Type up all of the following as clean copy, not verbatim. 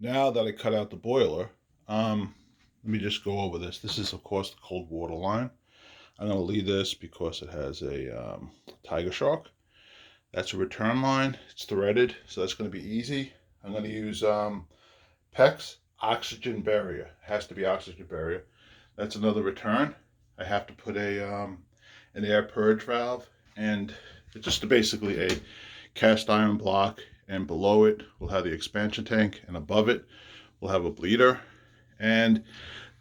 Now that I cut out the boiler, let me just go over this. This is, of course, the cold water line. I'm going to leave this because it has a tiger shark. That's a return line. It's threaded, so that's going to be easy. I'm going to use PEX oxygen barrier. It has to be oxygen barrier. That's another return. I have to put an air purge valve, and it's just basically a cast iron block, and below it we'll have the expansion tank, and above it we'll have a bleeder, and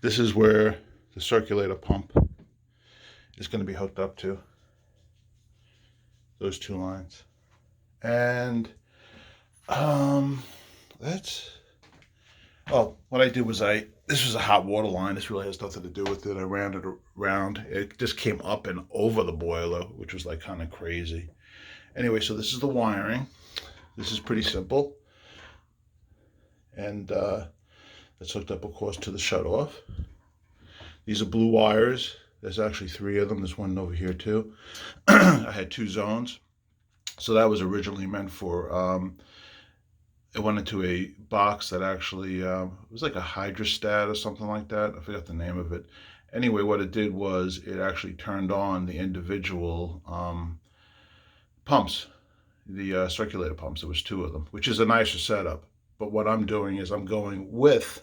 this is where the circulator pump is going to be hooked up to, those two lines. And that's, oh, what I did was this was a hot water line. This really has nothing to do with it. I ran it around. It just came up and over the boiler, which was like kind of crazy. Anyway, so this is the wiring. This is pretty simple. And it's hooked up, of course, to the shutoff. These are blue wires. There's actually 3 of them. There's one over here too. I had 2 zones. So that was originally meant for, it went into a box that actually, it was like a hydrostat or something like that. I forgot the name of it. Anyway, what it did was it actually turned on the individual pumps, the circulator pumps. There was 2 of them, which is a nicer setup. But what I'm doing is I'm going with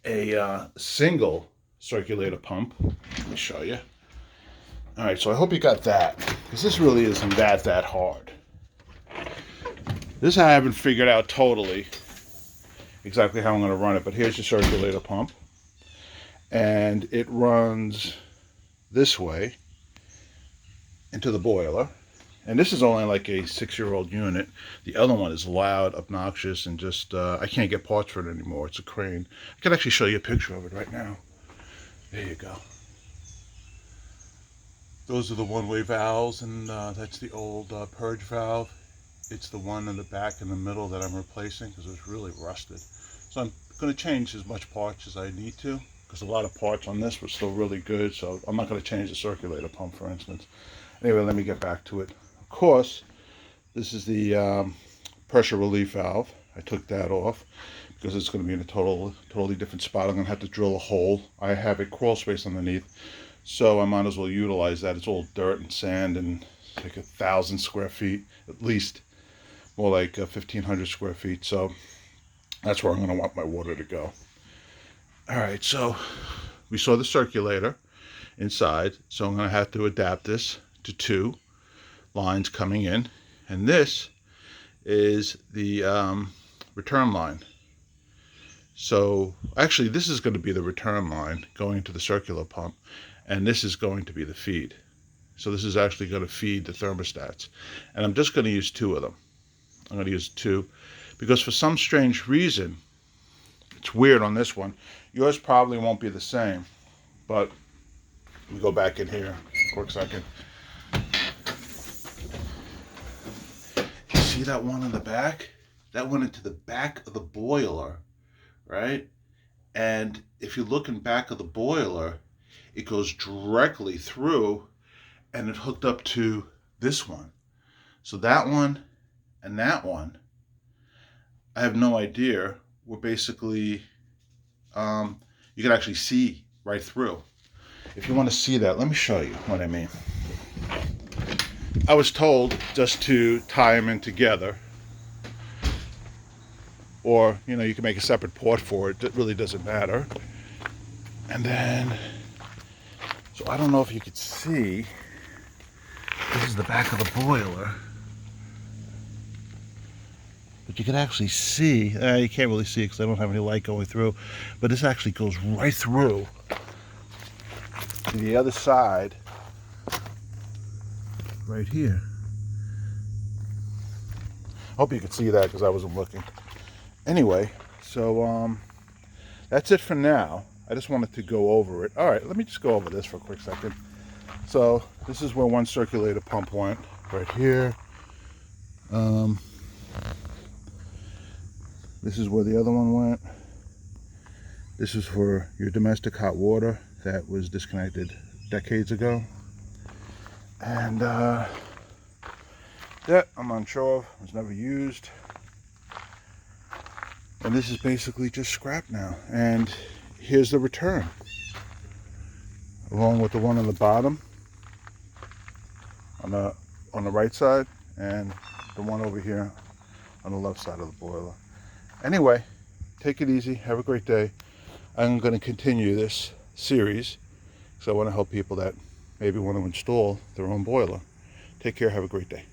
a single circulator pump. Let me show you. All right, so I hope you got that, because this really isn't that hard. This I haven't figured out totally exactly how I'm going to run it, but here's your circulator pump. And it runs this way into the boiler. And this is only like a 6-year-old unit. The other one is loud, obnoxious, and just, I can't get parts for it anymore. It's a crane. I can actually show you a picture of it right now. There you go. Those are the one-way valves, and that's the old purge valve. It's the one in the back in the middle that I'm replacing because it was really rusted. So I'm going to change as much parts as I need to, because a lot of parts on this were still really good. So I'm not going to change the circulator pump, for instance. Anyway, let me get back to it. Of course, this is the pressure relief valve. I took that off because it's going to be in a totally different spot. I'm going to have to drill a hole. I have a crawl space underneath, so I might as well utilize that. It's all dirt and sand, and like 1,000 square feet at least, more like 1,500 square feet. So that's where I'm going to want my water to go. All right, so we saw the circulator inside, so I'm going to have to adapt this to 2 lines coming in, and this is the return line. So actually this is going to be the return line going to the circular pump, and this is going to be the feed. So this is actually going to feed the thermostats, and I'm just going to use 2 of them. I'm going to use 2 because for some strange reason, it's weird on this one. Yours probably won't be the same, but let me go back in here for a quick second. See that one in the back? That went into the back of the boiler, right? And if you look in back of the boiler, it goes directly through, and it hooked up to this one. So that one and that one, I have no idea. We're basically, you can actually see right through. If you want to see that, let me show you what I mean. I was told just to tie them in together, or you can make a separate port for it. It really doesn't matter. And then, so I don't know if you could see, this is the back of the boiler, but you can actually see, you can't really see it because I don't have any light going through, but this actually goes right through to the other side right here. Hope you could see that because I wasn't looking. Anyway, so that's it for now. I just wanted to go over it. All right, let me just go over this for a quick second. So this is where one circulator pump went, right here. This is where the other one went. This is for your domestic hot water that was disconnected decades ago. And that I'm unsure of, was never used. And this is basically just scrap now. And here's the return, along with the one on the bottom on the right side, and the one over here on the left side of the boiler. Anyway, take it easy. Have a great day. I'm going to continue this series because I want to help people that maybe want to install their own boiler. Take care. Have a great day.